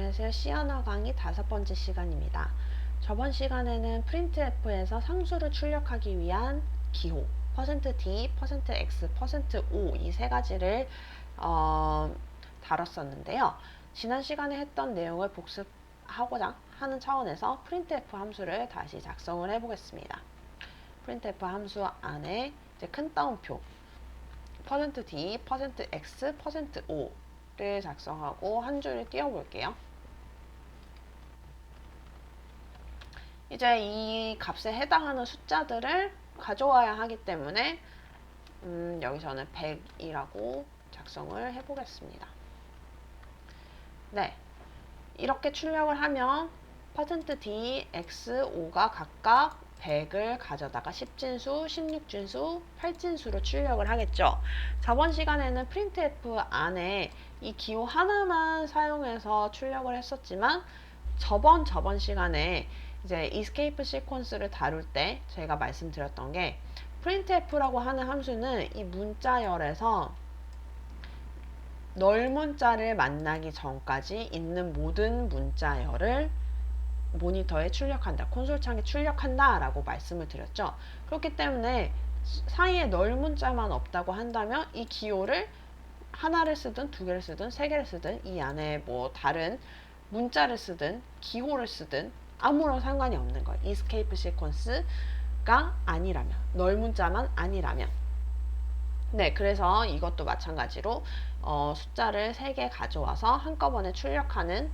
안녕하세요. C언어 강의 5번째 시간입니다. 저번 시간에는 printf에서 상수를 출력하기 위한 기호 %d, %x, %o 이 세 가지를 다뤘었는데요. 지난 시간에 했던 내용을 복습하고자 하는 차원에서 printf 함수를 다시 작성을 해보겠습니다. printf 함수 안에 이제 큰 따옴표 %d, %x, %o 를 작성하고 한 줄을 띄워볼게요. 이제 이 값에 해당하는 숫자들을 가져와야 하기 때문에 여기서는 100이라고 작성을 해보겠습니다. 네, 이렇게 출력을 하면 %d, x, o가 각각 100을 가져다가 10진수, 16진수, 8진수로 출력을 하겠죠. 저번 시간에는 printf 안에 이 기호 하나만 사용해서 출력을 했었지만 저번 시간에 이제 escape sequence를 다룰 때 제가 말씀드렸던 게 printf라고 하는 함수는 이 문자열에서 널 문자를 만나기 전까지 있는 모든 문자열을 모니터에 출력한다, 콘솔 창에 출력한다 라고 말씀을 드렸죠. 그렇기 때문에 사이에 널 문자만 없다고 한다면 이 기호를 하나를 쓰든 두 개를 쓰든 세 개를 쓰든 이 안에 뭐 다른 문자를 쓰든 기호를 쓰든 아무런 상관이 없는 거예요. escape sequence가 아니라면, 널 문자만 아니라면. 네, 그래서 이것도 마찬가지로 숫자를 3개 가져와서 한꺼번에 출력하는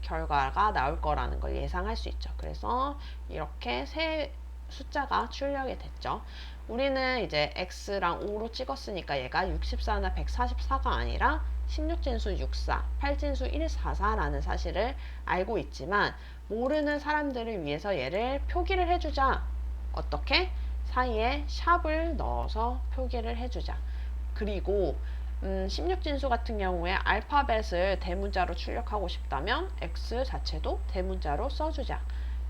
결과가 나올 거라는 걸 예상할 수 있죠. 그래서 이렇게 세 숫자가 출력이 됐죠. 우리는 이제 x랑 5로 찍었으니까 얘가 64나 144가 아니라 16진수 64, 8진수 144라는 사실을 알고 있지만 모르는 사람들을 위해서 얘를 표기를 해주자. 어떻게? 사이에 샵을 넣어서 표기를 해주자. 그리고 16진수 같은 경우에 알파벳을 대문자로 출력하고 싶다면 x 자체도 대문자로 써주자.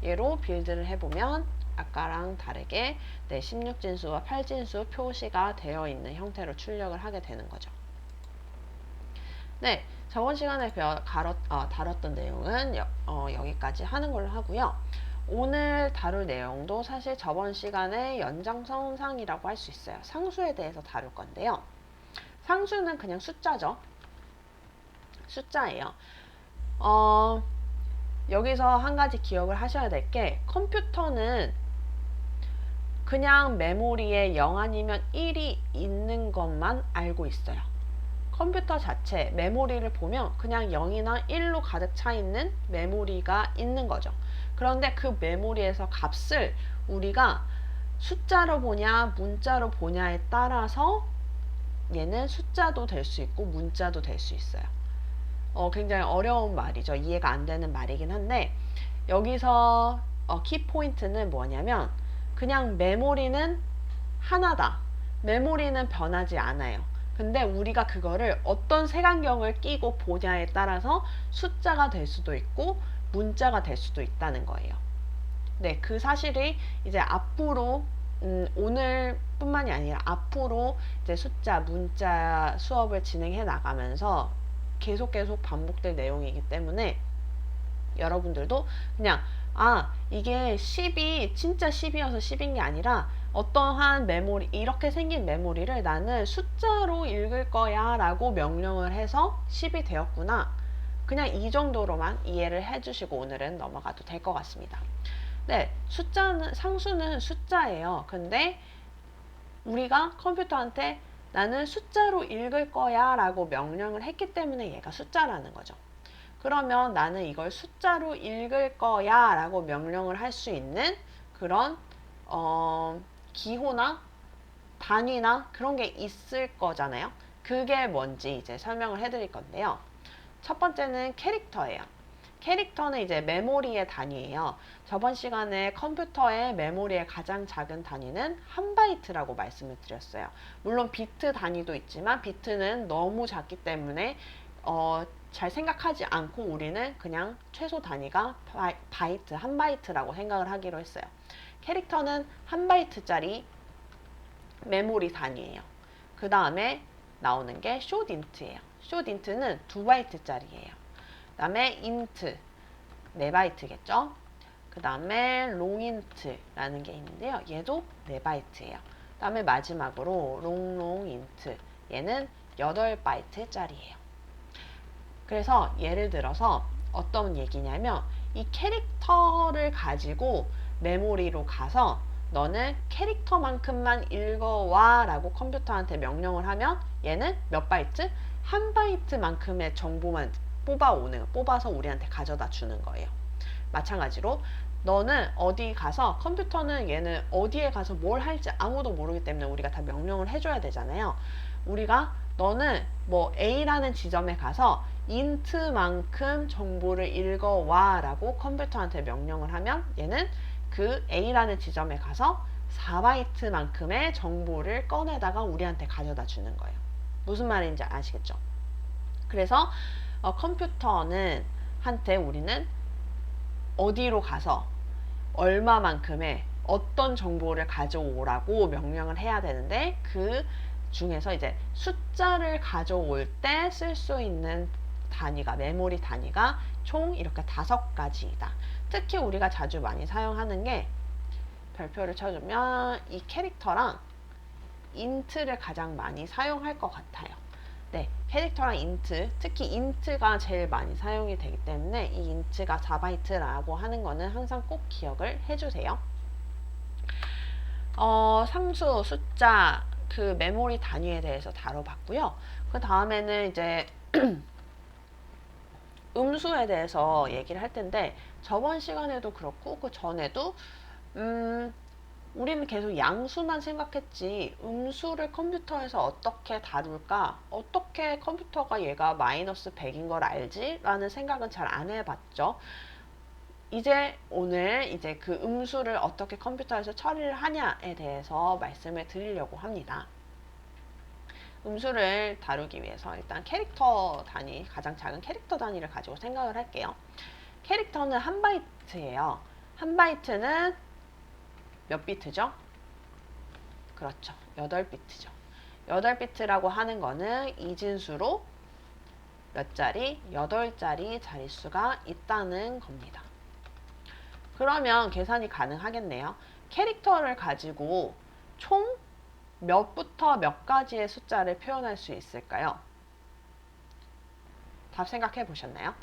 얘로 빌드를 해보면 아까랑 다르게 16진수와 8진수 표시가 되어 있는 형태로 출력을 하게 되는 거죠. 네, 저번 시간에 다뤘던 내용은 여기까지 하는 걸로 하고요. 오늘 다룰 내용도 사실 저번 시간의 연장선상이라고 할 수 있어요. 상수에 대해서 다룰 건데요. 상수는 그냥 숫자죠. 숫자예요. 여기서 한 가지 기억을 하셔야 될 게 컴퓨터는 그냥 메모리에 0 아니면 1이 있는 것만 알고 있어요. 컴퓨터 자체 메모리를 보면 그냥 0이나 1로 가득 차 있는 메모리가 있는 거죠. 그런데 그 메모리에서 값을 우리가 숫자로 보냐 문자로 보냐에 따라서 얘는 숫자도 될 수 있고 문자도 될 수 있어요. 굉장히 어려운 말이죠. 이해가 안 되는 말이긴 한데 여기서 키포인트는 뭐냐면 그냥 메모리는 하나다. 메모리는 변하지 않아요. 근데 우리가 그거를 어떤 색안경을 끼고 보냐에 따라서 숫자가 될 수도 있고 문자가 될 수도 있다는 거예요. 네, 그 사실이 이제 앞으로 오늘뿐만이 아니라 앞으로 이제 숫자, 문자 수업을 진행해 나가면서 계속 반복될 내용이기 때문에 여러분들도 그냥 이게 10이 진짜 10이어서 10인 게 아니라 어떠한 메모리, 이렇게 생긴 메모리를 나는 숫자로 읽을 거야 라고 명령을 해서 10이 되었구나. 그냥 이 정도로만 이해를 해주시고 오늘은 넘어가도 될 것 같습니다. 네, 상수는 숫자예요. 근데 우리가 컴퓨터한테 나는 숫자로 읽을 거야 라고 명령을 했기 때문에 얘가 숫자라는 거죠. 그러면 나는 이걸 숫자로 읽을 거야 라고 명령을 할 수 있는 그런 기호나 단위나 그런 게 있을 거잖아요. 그게 뭔지 이제 설명을 해드릴 건데요. 첫 번째는 캐릭터예요. 캐릭터는 이제 메모리의 단위예요. 저번 시간에 컴퓨터의 메모리의 가장 작은 단위는 1바이트라고 말씀을 드렸어요. 물론 비트 단위도 있지만 비트는 너무 작기 때문에 잘 생각하지 않고 우리는 그냥 최소 단위가 바이트, 1바이트라고 생각을 하기로 했어요. 캐릭터는 1바이트짜리 메모리 단위예요. 그 다음에 나오는 게 short int예요. short int는 2바이트짜리예요. 그 다음에 int 4바이트겠죠. 그 다음에 longint라는 게 있는데요. 얘도 4바이트예요. 그 다음에 마지막으로 longlongint, 얘는 8바이트 짜리예요. 그래서 예를 들어서 어떤 얘기냐면 이 캐릭터를 가지고 메모리로 가서 너는 캐릭터만큼만 읽어와 라고 컴퓨터한테 명령을 하면 얘는 몇 바이트? 1바이트만큼의 정보만 뽑아서 우리한테 가져다 주는 거예요. 마찬가지로 너는 어디 가서, 컴퓨터는 얘는 어디에 가서 뭘 할지 아무도 모르기 때문에 우리가 다 명령을 해줘야 되잖아요. 우리가 너는 뭐 A라는 지점에 가서 int만큼 정보를 읽어와 라고 컴퓨터한테 명령을 하면 얘는 그 A라는 지점에 가서 4바이트만큼의 정보를 꺼내다가 우리한테 가져다 주는 거예요. 무슨 말인지 아시겠죠? 그래서 컴퓨터는 한테 우리는 어디로 가서 얼마만큼의 어떤 정보를 가져오라고 명령을 해야 되는데, 그 중에서 이제 숫자를 가져올 때 쓸 수 있는 단위가, 메모리 단위가 총 이렇게 5가지이다. 특히 우리가 자주 많이 사용하는 게, 별표를 쳐주면 이 캐릭터랑 int를 가장 많이 사용할 것 같아요. 네, 캐릭터랑 int, 특히 int가 제일 많이 사용이 되기 때문에 이 int가 4바이트라고 하는 거는 항상 꼭 기억을 해주세요. 상수, 숫자, 그 메모리 단위에 대해서 다뤄봤고요. 그 다음에는 이제 음수에 대해서 얘기를 할 텐데, 저번 시간에도 그렇고 그 전에도 우리는 계속 양수만 생각했지 음수를 컴퓨터에서 어떻게 다룰까, 어떻게 컴퓨터가 얘가 마이너스 100인 걸 알지? 라는 생각은 잘 안 해봤죠. 이제 오늘 이제 그 음수를 어떻게 컴퓨터에서 처리를 하냐에 대해서 말씀을 드리려고 합니다. 음수를 다루기 위해서 일단 캐릭터 단위, 가장 작은 캐릭터 단위를 가지고 생각을 할게요. 캐릭터는 1바이트예요. 1바이트는 몇 비트죠? 그렇죠. 8비트죠. 8비트라고 하는 거는 이진수로 몇 자리? 8자리 자릿수가 있다는 겁니다. 그러면 계산이 가능하겠네요. 캐릭터를 가지고 총 몇부터 몇 가지의 숫자를 표현할 수 있을까요? 답 생각해 보셨나요?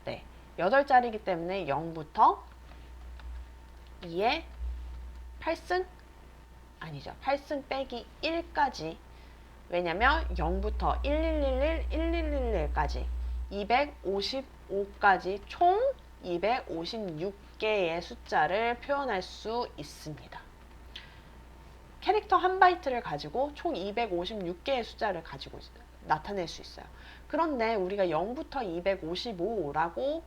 네. 8자리이기 때문에 0부터 2에 8승? 아니죠. 8승 빼기 1까지. 왜냐면 0부터 1111, 1111까지 255까지 총 256개의 숫자를 표현할 수 있습니다. 캐릭터 1바이트를 가지고 총 256개의 숫자를 가지고 나타낼 수 있어요. 그런데 우리가 0부터 255라고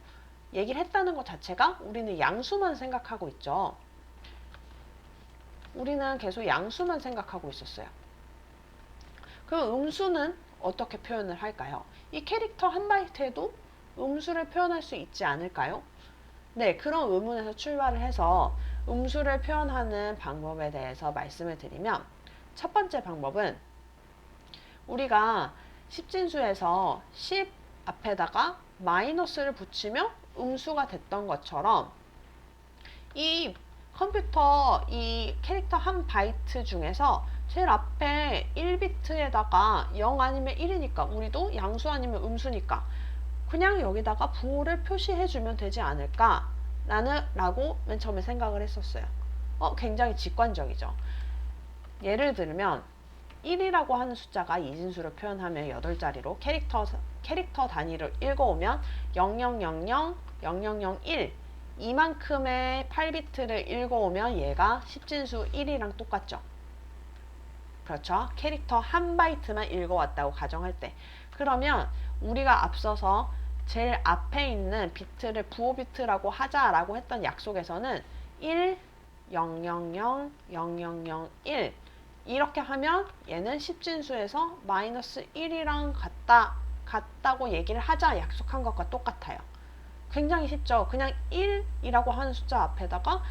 얘기를 했다는 것 자체가 우리는 양수만 생각하고 있죠. 우리는 계속 양수만 생각하고 있었어요. 그럼 음수는 어떻게 표현을 할까요? 이 캐릭터 1바이트에도 음수를 표현할 수 있지 않을까요? 네, 그런 의문에서 출발을 해서 음수를 표현하는 방법에 대해서 말씀을 드리면, 첫 번째 방법은 우리가 십진수에서 10 앞에다가 마이너스를 붙이면 음수가 됐던 것처럼 이 컴퓨터 이 캐릭터 1바이트 중에서 제일 앞에 1비트에다가 0 아니면 1이니까 우리도 양수 아니면 음수니까 그냥 여기다가 부호를 표시해주면 되지 않을까 라고 맨 처음에 생각을 했었어요. 굉장히 직관적이죠. 예를 들면 1이라고 하는 숫자가 이진수를 표현하면 8자리로 캐릭터 단위를 읽어오면 0000, 0001 이만큼의 8비트를 읽어오면 얘가 십진수 1이랑 똑같죠. 그렇죠. 캐릭터 1바이트만 읽어왔다고 가정할 때. 그러면 우리가 앞서서 제일 앞에 있는 비트를 부호 비트라고 하자라고 했던 약속에서는 1, 000, 0001 이렇게 하면 얘는 십진수에서 마이너스 1이랑 같다고 얘기를 하자 약속한 것과 똑같아요. 굉장히 쉽죠. 그냥 1이라고 하는 숫자 앞에다가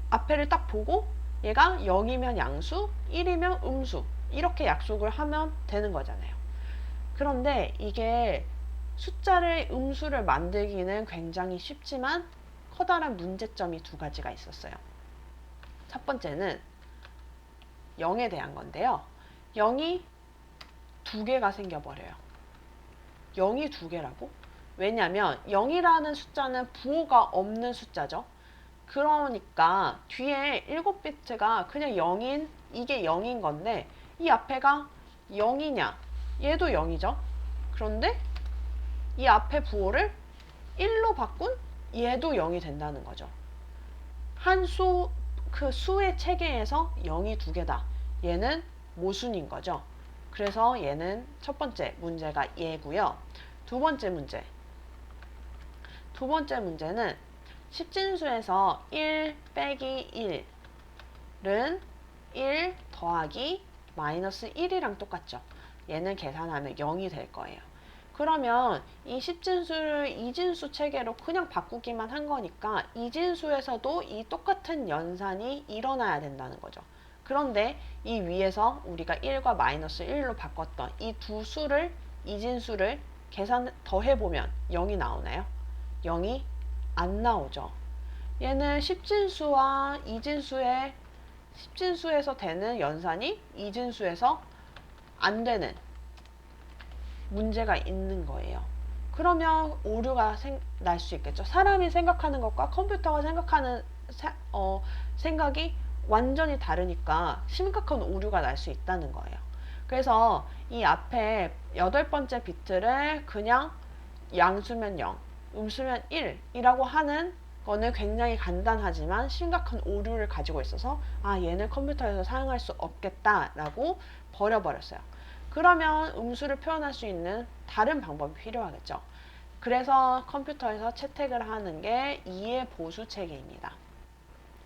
앞에를 딱 보고 얘가 0이면 양수, 1이면 음수 이렇게 약속을 하면 되는 거잖아요. 그런데 이게 숫자를 음수를 만들기는 굉장히 쉽지만 커다란 문제점이 두 가지가 있었어요. 첫 번째는 0에 대한 건데요. 0이 두 개가 생겨버려요. 0이 두 개라고? 왜냐면 0이라는 숫자는 부호가 없는 숫자죠. 그러니까 뒤에 7비트가 그냥 0인 이게 0인 건데 이 앞에가 0이냐? 얘도 0이죠. 그런데 이 앞에 부호를 1로 바꾼 얘도 0이 된다는 거죠. 한 수, 그 수의 체계에서 0이 두 개다. 얘는 모순인 거죠. 그래서 얘는 첫 번째 문제가 얘고요. 두 번째 문제. 두 번째 문제는 십진수에서 1 빼기 1은 1 더하기 마이너스 1이랑 똑같죠. 얘는 계산하면 0이 될 거예요. 그러면 이 십진수를 이진수 체계로 그냥 바꾸기만 한 거니까 이진수에서도 이 똑같은 연산이 일어나야 된다는 거죠. 그런데 이 위에서 우리가 1과 마이너스 1로 바꿨던 이 두 수를 이진수를 계산 더해보면 0이 나오나요? 0이 안 나오죠. 얘는 십진수와 이진수의 십진수에서 되는 연산이 이진수에서 안 되는 문제가 있는 거예요. 그러면 오류가 날 수 있겠죠. 사람이 생각하는 것과 컴퓨터가 생각하는 생각이 완전히 다르니까 심각한 오류가 날 수 있다는 거예요. 그래서 이 앞에 8번째 비트를 그냥 양수면 0, 음수면 1이라고 하는 거는 굉장히 간단하지만 심각한 오류를 가지고 있어서 얘는 컴퓨터에서 사용할 수 없겠다라고 버려버렸어요. 그러면 음수를 표현할 수 있는 다른 방법이 필요하겠죠. 그래서 컴퓨터에서 채택을 하는 게 이해 보수 체계입니다.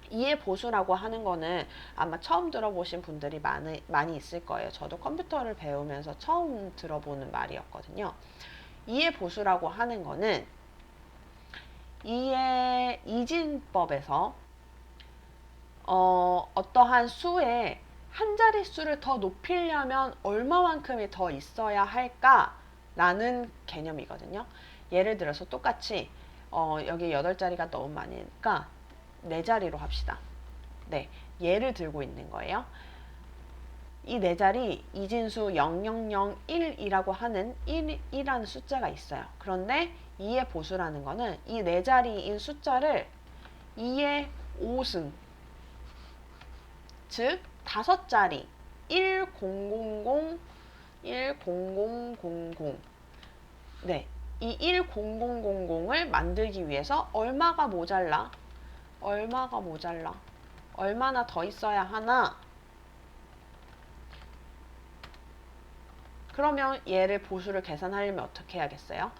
이해 보수라고 하는 거는 아마 처음 들어보신 분들이 많이 있을 거예요. 저도 컴퓨터를 배우면서 처음 들어보는 말이었거든요. 이해 보수라고 하는 거는 이진법에서 어떠한 수의 한 자릿수를 더 높이려면 얼마만큼이 더 있어야 할까라는 개념이거든요. 예를 들어서 똑같이 여기 8자리가 너무 많으니까 4자리로 합시다. 네, 얘를 들고 있는 거예요. 이 4자리 이진수 0001이라고 하는 1이라는 숫자가 있어요. 그런데 2의 보수라는 거는 이 4자리인 숫자를 2의 5승, 즉 5자리 1000, 10000, 네, 이 10000을 만들기 위해서 얼마가 모자라? 얼마나 더 있어야 하나? 그러면 얘를 보수를 계산하려면 어떻게 해야겠어요?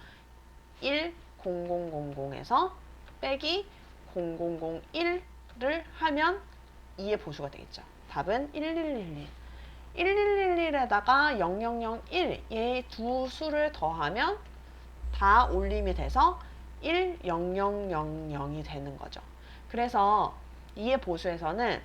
10000에서 빼기 0001을 하면 2의 보수가 되겠죠. 답은 1111. 1111에다가 0001, 얘 두 수를 더하면 다 올림이 돼서 10000이 되는 거죠. 그래서 2의 보수에서는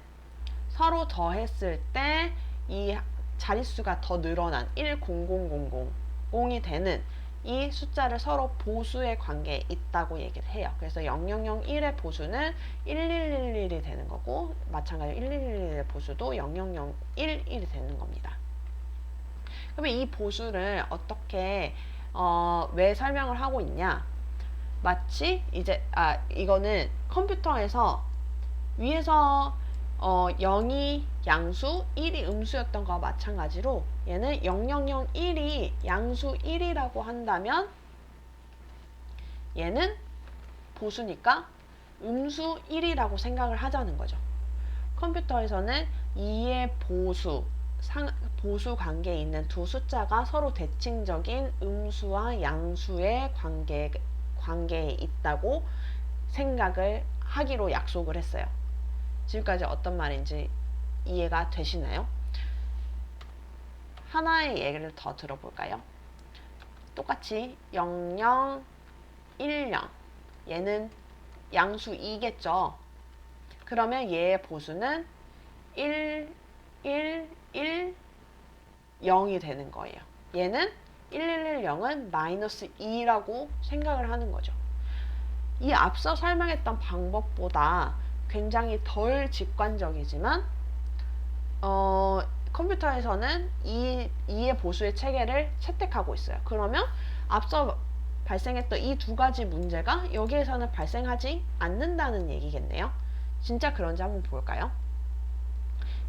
서로 더했을 때 이 자릿수가 더 늘어난 10000이 되는 이 숫자를 서로 보수의 관계에 있다고 얘기를 해요. 그래서 0001의 보수는 1111이 되는 거고 마찬가지로 1111의 보수도 0001이 되는 겁니다. 그러면 이 보수를 어떻게 왜 설명을 하고 있냐? 마치 이제 이거는 컴퓨터에서 위에서 0이 양수, 1이 음수였던 거와 마찬가지로 얘는 0001이 양수 1이라고 한다면 얘는 보수니까 음수 1이라고 생각을 하자는 거죠. 컴퓨터에서는 2의 보수 관계에 있는 두 숫자가 서로 대칭적인 음수와 양수의 관계에 있다고 생각을 하기로 약속을 했어요. 지금까지 어떤 말인지 이해가 되시나요? 하나의 예를 더 들어볼까요? 똑같이 00, 10 얘는 양수 2겠죠. 그러면 얘의 보수는 1, 1, 1, 0이 되는 거예요. 얘는 1110은 마이너스 2라고 생각을 하는 거죠. 이 앞서 설명했던 방법보다 굉장히 덜 직관적이지만 컴퓨터에서는 2의 보수의 체계를 채택하고 있어요. 그러면 앞서 발생했던 이 두 가지 문제가 여기에서는 발생하지 않는다는 얘기겠네요. 진짜 그런지 한번 볼까요?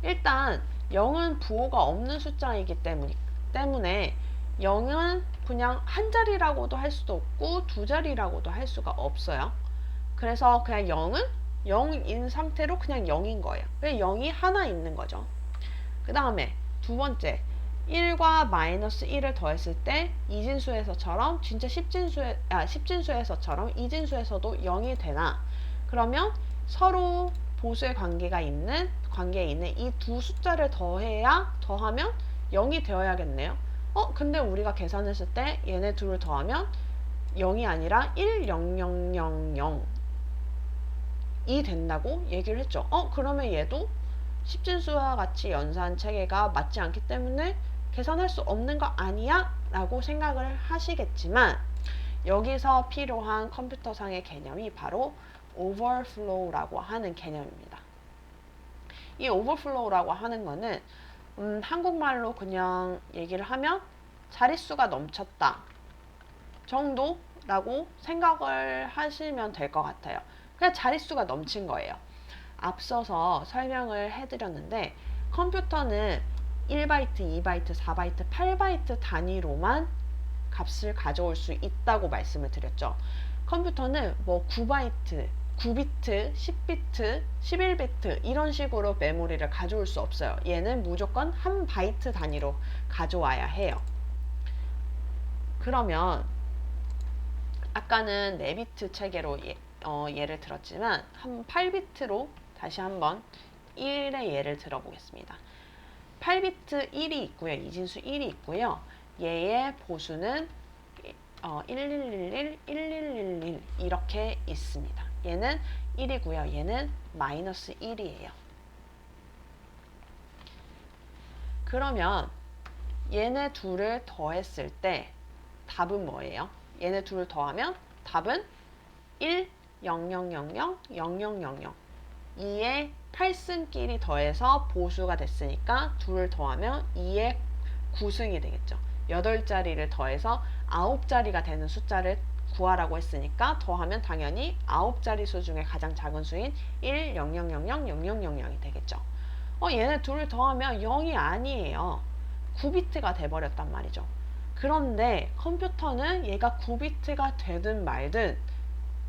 일단 0은 부호가 없는 숫자이기 때문에 0은 그냥 한 자리라고도 할 수도 없고 두 자리라고도 할 수가 없어요. 그래서 그냥 0은 0인 상태로 그냥 0인 거예요. 그래서 0이 하나 있는 거죠. 그 다음에 두 번째 1과 마이너스 1을 더했을 때 이진수에서처럼 진짜 10진수에서처럼 이진수에서도 0이 되나? 그러면 서로 보수의 관계에 있는 이 두 숫자를 더하면 0이 되어야겠네요. 근데 우리가 계산했을 때 얘네 둘을 더하면 0이 아니라 1, 0, 0, 0, 0 이 된다고 얘기를 했죠. 그러면 얘도 10진수와 같이 연산 체계가 맞지 않기 때문에 계산할 수 없는 거 아니야? 라고 생각을 하시겠지만 여기서 필요한 컴퓨터상의 개념이 바로 overflow라고 하는 개념입니다. 이 overflow라고 하는 거는 한국말로 그냥 얘기를 하면 자릿수가 넘쳤다 정도라고 생각을 하시면 될 것 같아요. 그냥 자릿수가 넘친 거예요. 앞서서 설명을 해드렸는데 컴퓨터는 1바이트, 2바이트, 4바이트, 8바이트 단위로만 값을 가져올 수 있다고 말씀을 드렸죠. 컴퓨터는 뭐 9바이트, 9비트, 10비트, 11비트 이런 식으로 메모리를 가져올 수 없어요. 얘는 무조건 한 바이트 단위로 가져와야 해요. 그러면 아까는 4비트 체계로 예를 들었지만 한 8비트로 다시 한번 1의 예를 들어보겠습니다. 8비트 1이 있고요. 이진수 1이 있고요. 얘의 보수는 1111, 1111 이렇게 있습니다. 얘는 1이고요. 얘는 마이너스 1이에요. 그러면 얘네 둘을 더했을 때 답은 뭐예요? 얘네 둘을 더하면 답은 1, 0000, 0000 2의 8승끼리 더해서 보수가 됐으니까 둘을 더하면 2의 9승이 되겠죠. 8자리를 더해서 9자리가 되는 숫자를 구하라고 했으니까 더하면 당연히 9자리 수 중에 가장 작은 수인 1, 0000, 0000이 되겠죠. 얘네 둘을 더하면 0이 아니에요. 9비트가 돼버렸단 말이죠. 그런데 컴퓨터는 얘가 9비트가 되든 말든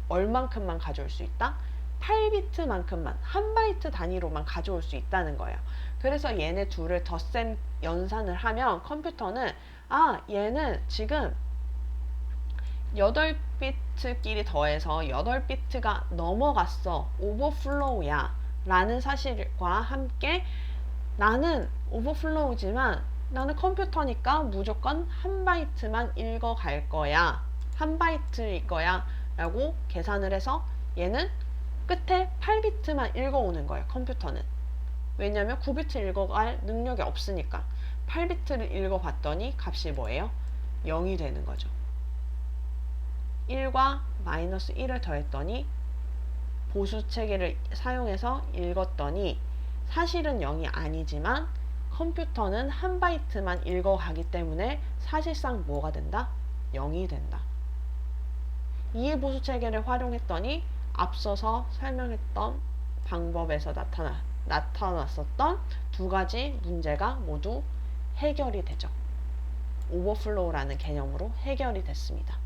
얼만큼만 가져올 수 있다? 8비트만큼만, 한 바이트 단위로만 가져올 수 있다는 거예요. 그래서 얘네 둘을 덧셈 연산을 하면 컴퓨터는 얘는 지금 8비트끼리 더해서 8비트가 넘어갔어. 오버플로우야. 라는 사실과 함께 나는 오버플로우지만 나는 컴퓨터니까 무조건 한 바이트만 읽어갈 거야. 한 바이트일 거야. 라고 계산을 해서 얘는 끝에 8비트만 읽어오는 거예요. 컴퓨터는. 왜냐면 9비트 읽어갈 능력이 없으니까. 8비트를 읽어봤더니 값이 뭐예요? 0이 되는 거죠. 1과 마이너스 1을 더했더니 보수 체계를 사용해서 읽었더니 사실은 0이 아니지만 컴퓨터는 한 바이트만 읽어가기 때문에 사실상 뭐가 된다? 0이 된다. 이해 보수 체계를 활용했더니 앞서서 설명했던 방법에서 나타났었던 두 가지 문제가 모두 해결이 되죠. 오버플로우라는 개념으로 해결이 됐습니다.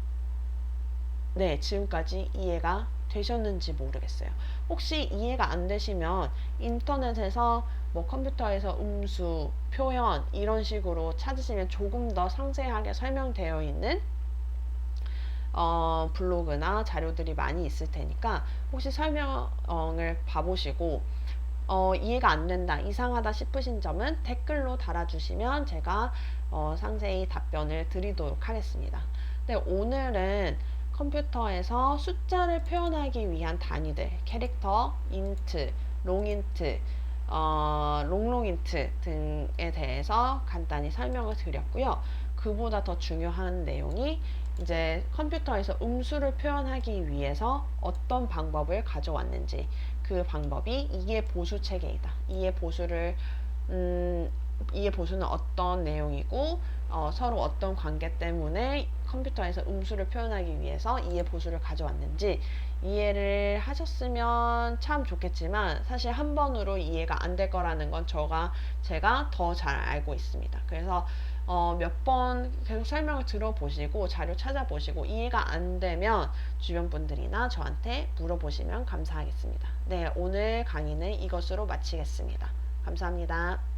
네, 지금까지 이해가 되셨는지 모르겠어요. 혹시 이해가 안 되시면 인터넷에서 뭐 컴퓨터에서 음수, 표현 이런 식으로 찾으시면 조금 더 상세하게 설명되어 있는 블로그나 자료들이 많이 있을 테니까 혹시 설명을 봐보시고 이해가 안 된다, 이상하다 싶으신 점은 댓글로 달아주시면 제가 상세히 답변을 드리도록 하겠습니다. 네, 오늘은 컴퓨터에서 숫자를 표현하기 위한 단위들, 캐릭터, 인트, 롱인트, 롱롱인트 등에 대해서 간단히 설명을 드렸고요. 그보다 더 중요한 내용이 이제 컴퓨터에서 음수를 표현하기 위해서 어떤 방법을 가져왔는지, 그 방법이 이해 보수 체계이다. 이해 보수는 어떤 내용이고 서로 어떤 관계 때문에 컴퓨터에서 음수를 표현하기 위해서 이해 보수를 가져왔는지 이해를 하셨으면 참 좋겠지만, 사실 한 번으로 이해가 안 될 거라는 건 제가 더 잘 알고 있습니다. 그래서 몇 번 계속 설명을 들어보시고 자료 찾아보시고 이해가 안 되면 주변 분들이나 저한테 물어보시면 감사하겠습니다. 네, 오늘 강의는 이것으로 마치겠습니다. 감사합니다.